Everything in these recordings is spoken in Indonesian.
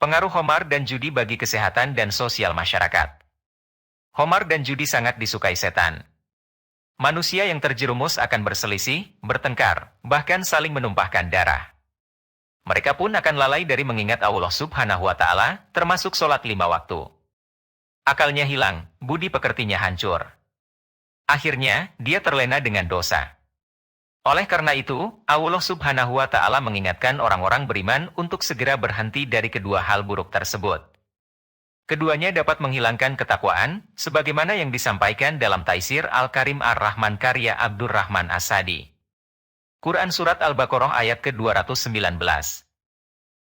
Pengaruh Khamar dan judi bagi kesehatan dan sosial masyarakat. Khamar dan judi sangat disukai setan. Manusia yang terjerumus akan berselisih, bertengkar, bahkan saling menumpahkan darah. Mereka pun akan lalai dari mengingat Allah Subhanahu wa Ta'ala, termasuk sholat 5 waktu. Akalnya hilang, budi pekertinya hancur. Akhirnya, dia terlena dengan dosa. Oleh karena itu, Allah Subhanahu wa Ta'ala mengingatkan orang-orang beriman untuk segera berhenti dari kedua hal buruk tersebut. Keduanya dapat menghilangkan ketakwaan, sebagaimana yang disampaikan dalam Taisir Al-Karim Ar-Rahman karya Abdurrahman As-Sadi. Quran Surat Al-Baqarah ayat ke-219.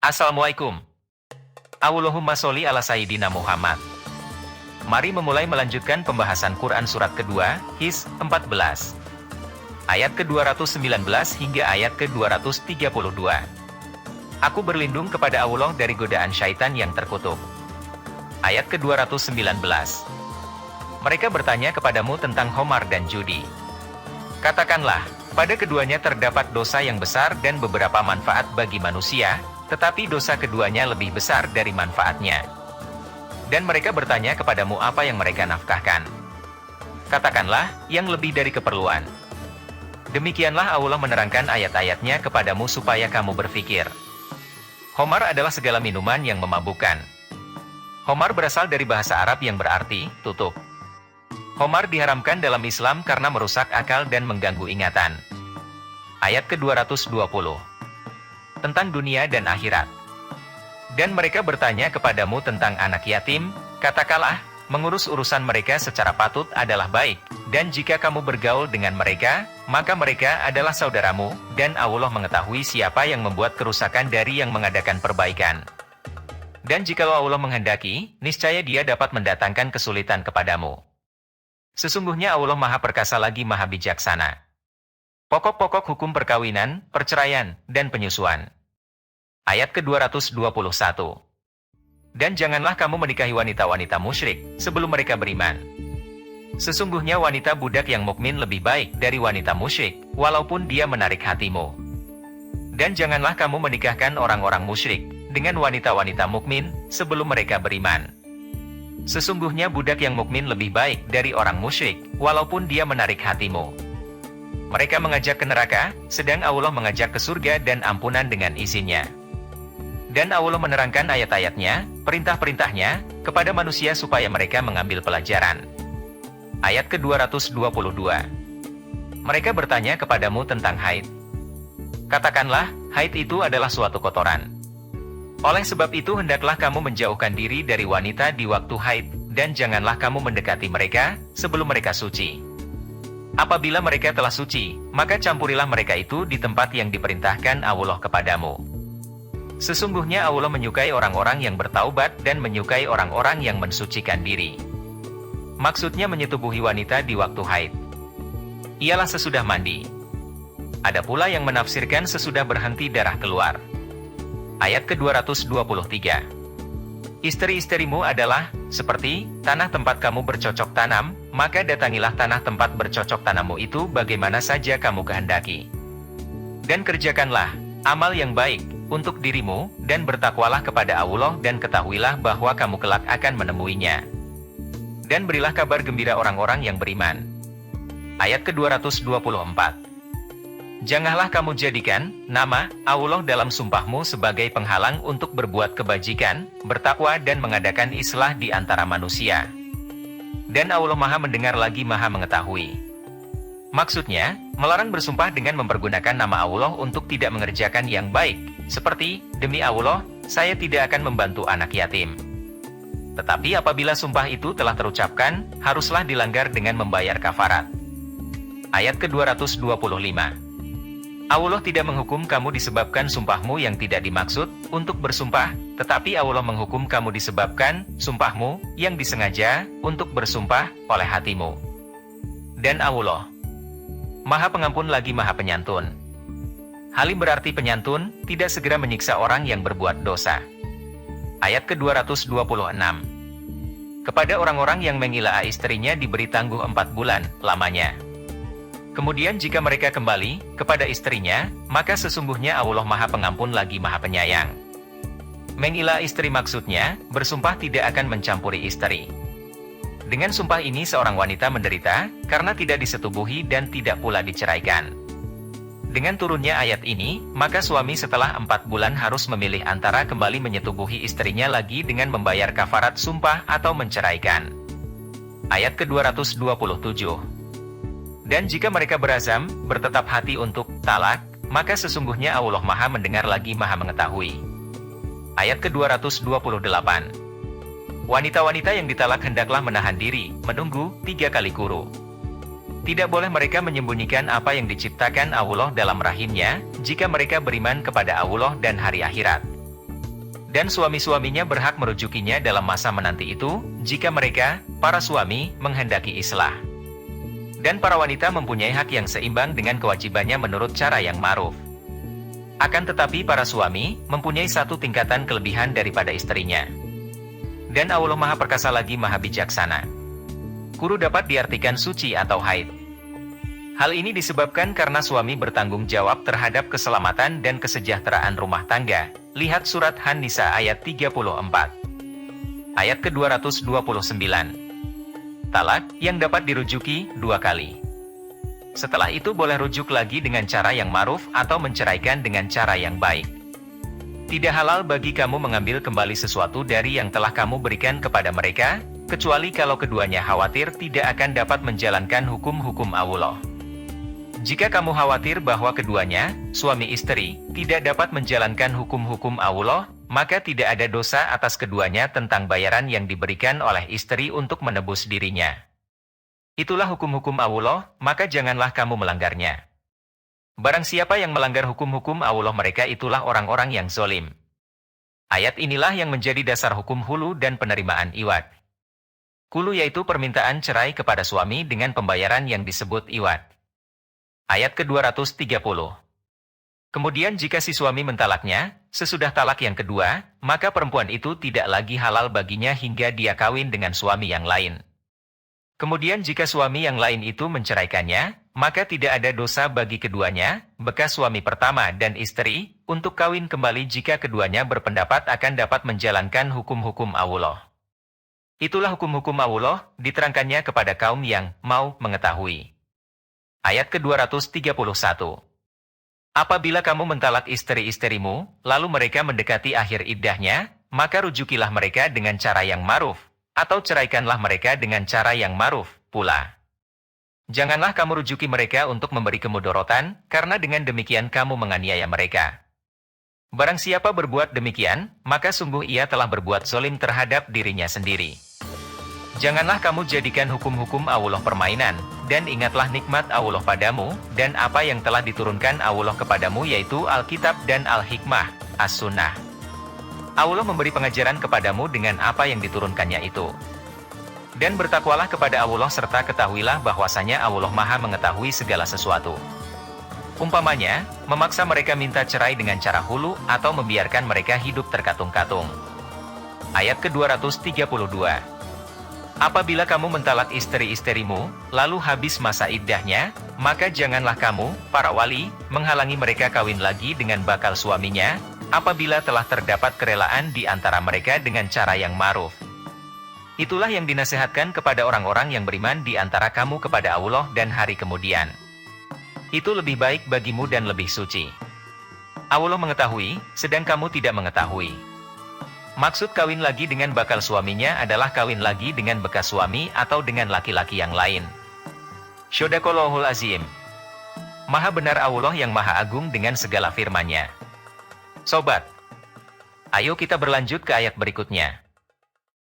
Assalamualaikum. Allahumma sholli ala Sayyidina Muhammad. Mari memulai melanjutkan pembahasan Quran Surat kedua, His 14. Ayat ke-219 hingga ayat ke-232. Aku berlindung kepada Allah dari godaan syaitan yang terkutuk. Ayat ke-219. Mereka bertanya kepadamu tentang khamar dan judi. Katakanlah, pada keduanya terdapat dosa yang besar dan beberapa manfaat bagi manusia, tetapi dosa keduanya lebih besar dari manfaatnya. Dan mereka bertanya kepadamu apa yang mereka nafkahkan. Katakanlah, yang lebih dari keperluan. Demikianlah Allah menerangkan ayat-ayatnya kepadamu supaya kamu berpikir. Khamar adalah segala minuman yang memabukkan. Khamar berasal dari bahasa Arab yang berarti tutup. Khamar diharamkan dalam Islam karena merusak akal dan mengganggu ingatan. Ayat ke-220. Tentang dunia dan akhirat. Dan mereka bertanya kepadamu tentang anak yatim, katakanlah, mengurus urusan mereka secara patut adalah baik, dan jika kamu bergaul dengan mereka, maka mereka adalah saudaramu, dan Allah mengetahui siapa yang membuat kerusakan dari yang mengadakan perbaikan. Dan jikalau Allah menghendaki, niscaya Dia dapat mendatangkan kesulitan kepadamu. Sesungguhnya Allah Maha Perkasa lagi Maha Bijaksana. Pokok-pokok hukum perkawinan, perceraian, dan penyusuan. Ayat ke-221. Dan janganlah kamu menikahi wanita-wanita musyrik sebelum mereka beriman. Sesungguhnya wanita budak yang mukmin lebih baik dari wanita musyrik, walaupun dia menarik hatimu. Dan janganlah kamu menikahkan orang-orang musyrik dengan wanita-wanita mukmin sebelum mereka beriman. Sesungguhnya budak yang mukmin lebih baik dari orang musyrik, walaupun dia menarik hatimu. Mereka mengajak ke neraka, sedang Allah mengajak ke surga dan ampunan dengan izinnya. Dan Allah menerangkan ayat-ayatnya, perintah-perintahnya, kepada manusia supaya mereka mengambil pelajaran. Ayat ke-222. Mereka bertanya kepadamu tentang haid. Katakanlah, haid itu adalah suatu kotoran. Oleh sebab itu hendaklah kamu menjauhkan diri dari wanita di waktu haid, dan janganlah kamu mendekati mereka, sebelum mereka suci. Apabila mereka telah suci, maka campurilah mereka itu di tempat yang diperintahkan Allah kepadamu. Sesungguhnya Allah menyukai orang-orang yang bertaubat dan menyukai orang-orang yang mensucikan diri. Maksudnya menyetubuhi wanita di waktu haid ialah sesudah mandi. Ada pula yang menafsirkan sesudah berhenti darah keluar. Ayat ke-223. Istri-istrimu adalah seperti tanah tempat kamu bercocok tanam, maka datangilah tanah tempat bercocok tanammu itu bagaimana saja kamu kehendaki. Dan kerjakanlah amal yang baik untuk dirimu, dan bertakwalah kepada Allah dan ketahuilah bahwa kamu kelak akan menemuinya. Dan berilah kabar gembira orang-orang yang beriman. Ayat ke-224. Janganlah kamu jadikan nama Allah dalam sumpahmu sebagai penghalang untuk berbuat kebajikan, bertakwa dan mengadakan islah di antara manusia. Dan Allah Maha mendengar lagi Maha mengetahui. Maksudnya, melarang bersumpah dengan mempergunakan nama Allah untuk tidak mengerjakan yang baik, seperti, demi Allah, saya tidak akan membantu anak yatim. Tetapi apabila sumpah itu telah terucapkan, haruslah dilanggar dengan membayar kafarat. Ayat ke-225. Allah tidak menghukum kamu disebabkan sumpahmu yang tidak dimaksud untuk bersumpah, tetapi Allah menghukum kamu disebabkan sumpahmu yang disengaja untuk bersumpah oleh hatimu. Dan Allah Maha Pengampun lagi Maha Penyantun. Halim berarti penyantun, tidak segera menyiksa orang yang berbuat dosa. Ayat ke-226. Kepada orang-orang yang menghina istrinya diberi tangguh 4 bulan lamanya. Kemudian jika mereka kembali kepada istrinya, maka sesungguhnya Allah Maha Pengampun lagi Maha Penyayang. Mengilah istri maksudnya, bersumpah tidak akan mencampuri istri. Dengan sumpah ini seorang wanita menderita, karena tidak disetubuhi dan tidak pula diceraikan. Dengan turunnya ayat ini, maka suami setelah 4 bulan harus memilih antara kembali menyetubuhi istrinya lagi dengan membayar kafarat sumpah atau menceraikan. Ayat ke-227. Dan jika mereka berazam, bertetap hati untuk talak, maka sesungguhnya Allah Maha mendengar lagi Maha mengetahui. Ayat ke-228. Wanita-wanita yang ditalak hendaklah menahan diri, menunggu 3 kali kurun. Tidak boleh mereka menyembunyikan apa yang diciptakan Allah dalam rahimnya, jika mereka beriman kepada Allah dan hari akhirat. Dan suami-suaminya berhak merujukinya dalam masa menanti itu, jika mereka, para suami, menghendaki islah. Dan para wanita mempunyai hak yang seimbang dengan kewajibannya menurut cara yang ma'ruf. Akan tetapi para suami, mempunyai satu tingkatan kelebihan daripada istrinya. Dan Allah Maha Perkasa lagi Maha Bijaksana. Kuru dapat diartikan suci atau haid. Hal ini disebabkan karena suami bertanggung jawab terhadap keselamatan dan kesejahteraan rumah tangga. Lihat surat An-Nisa ayat 34. Ayat ke-229. Talak, yang dapat dirujuki 2 kali. Setelah itu boleh rujuk lagi dengan cara yang ma'ruf atau menceraikan dengan cara yang baik. Tidak halal bagi kamu mengambil kembali sesuatu dari yang telah kamu berikan kepada mereka, kecuali kalau keduanya khawatir tidak akan dapat menjalankan hukum-hukum Allah. Jika kamu khawatir bahwa keduanya, suami istri, tidak dapat menjalankan hukum-hukum Allah, maka tidak ada dosa atas keduanya tentang bayaran yang diberikan oleh istri untuk menebus dirinya. Itulah hukum-hukum Allah, maka janganlah kamu melanggarnya. Barang siapa yang melanggar hukum-hukum Allah mereka itulah orang-orang yang zolim. Ayat inilah yang menjadi dasar hukum hulu dan penerimaan iwad. Hulu yaitu permintaan cerai kepada suami dengan pembayaran yang disebut iwad. Ayat ke-230. Kemudian jika si suami mentalaknya, sesudah talak yang kedua, maka perempuan itu tidak lagi halal baginya hingga dia kawin dengan suami yang lain. Kemudian jika suami yang lain itu menceraikannya, maka tidak ada dosa bagi keduanya, bekas suami pertama dan istri, untuk kawin kembali jika keduanya berpendapat akan dapat menjalankan hukum-hukum Allah. Itulah hukum-hukum Allah, diterangkannya kepada kaum yang mau mengetahui. Ayat ke-231. Apabila kamu mentalak istri-istrimu, lalu mereka mendekati akhir iddahnya, maka rujukilah mereka dengan cara yang ma'ruf, atau ceraikanlah mereka dengan cara yang ma'ruf pula. Janganlah kamu rujuki mereka untuk memberi kemudorotan, karena dengan demikian kamu menganiaya mereka. Barang siapa berbuat demikian, maka sungguh ia telah berbuat zolim terhadap dirinya sendiri. Janganlah kamu jadikan hukum-hukum Allah permainan, dan ingatlah nikmat Allah padamu, dan apa yang telah diturunkan Allah kepadamu yaitu Alkitab dan Al-Hikmah, As-Sunnah. Allah memberi pengajaran kepadamu dengan apa yang diturunkannya itu. Dan bertakwalah kepada Allah serta ketahuilah bahwasanya Allah Maha mengetahui segala sesuatu. Umpamanya, memaksa mereka minta cerai dengan cara hulu atau membiarkan mereka hidup terkatung-katung. Ayat ke-232. Apabila kamu mentalak istri-istrimu, lalu habis masa iddahnya, maka janganlah kamu, para wali, menghalangi mereka kawin lagi dengan bakal suaminya, apabila telah terdapat kerelaan di antara mereka dengan cara yang ma'ruf. Itulah yang dinasihatkan kepada orang-orang yang beriman di antara kamu kepada Allah dan hari kemudian. Itu lebih baik bagimu dan lebih suci. Allah mengetahui, sedang kamu tidak mengetahui. Maksud kawin lagi dengan bakal suaminya adalah kawin lagi dengan bekas suami atau dengan laki-laki yang lain. Shadaqallahul Azim. Maha benar Allah yang Maha Agung dengan segala firman-Nya. Sobat, ayo kita berlanjut ke ayat berikutnya.